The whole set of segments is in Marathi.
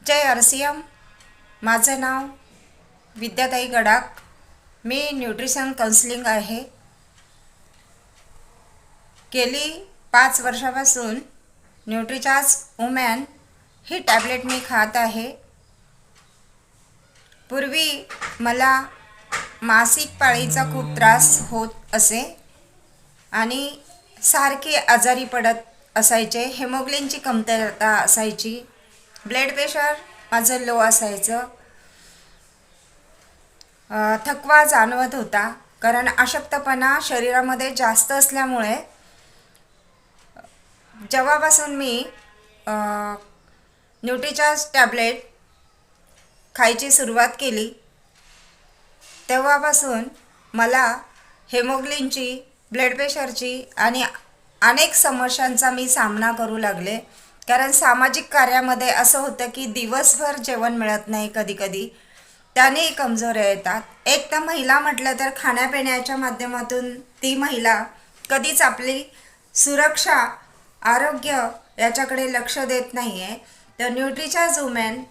जय RCM. माझं नाव विद्याताई गडाख. मी न्यूट्रिशन काउन्सिलिंग आहे. गेली 5 वर्षापासून न्यूट्रीचार्ज वुमन ही टॅबलेट मी खात आहे. पूर्वी मला मासिक पाळीचा खूप त्रास होत असे आणि सारखे आजारी पडत असायचे. हेमोग्लोबिनची कमतरता असायची. ब्लड प्रेशर माझं लो असायचं. थकवा जाणवत होता, कारण अशक्तपणा शरीरामध्ये जास्त असल्यामुळे. जेव्हापासून मी न्यूट्रीचार्ज टॅबलेट खायची सुरुवात केली तेव्हापासून मला हेमोग्लोबिनची, ब्लड प्रेशरची आणि अनेक समस्यांचा मी सामना करू लागले. कारण सामाजिक कार्यामध्ये असं होतं की दिवसभर जेवण मिळत नाही. कधीकधी त्यानेही कमजोऱ्या येतात. एक तर महिला म्हटलं तर खाण्यापिण्याच्या माध्यमातून ती महिला कधीच आपली सुरक्षा, आरोग्य याच्याकडे लक्ष देत नाही आहे. तर न्यूट्रीचार्ज वुमन,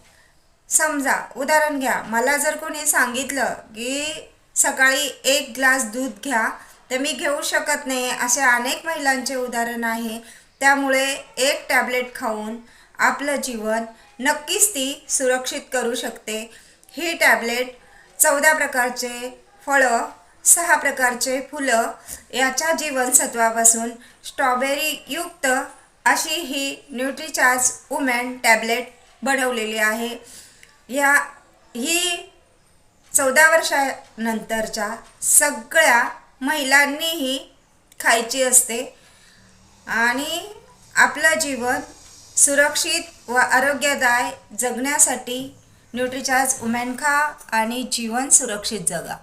समजा उदाहरण घ्या, मला जर कोणी सांगितलं की सकाळी 1 ग्लास दूध घ्या तर मी घेऊ शकत नाही. असे अनेक महिलांचे उदाहरण आहे. त्यामुळे एक टॅबलेट खाऊन आपलं जीवन नक्कीच ती सुरक्षित करू शकते. ही टॅबलेट 14 प्रकारचे फळं, 6 प्रकारचे फुलं याच्या जीवनसत्वापासून स्ट्रॉबेरी युक्त अशी ही न्यूट्रीचार्ज वुमन टॅबलेट बनवलेली आहे. ही 14 वर्षानंतरच्या सगळ्या महिलांनीही खायची असते आणि आपलं जीवन सुरक्षित व आरोग्यदायी जगण्यासाठी न्यूट्रीचार्ज वुमन खा आणि जीवन सुरक्षित जगा.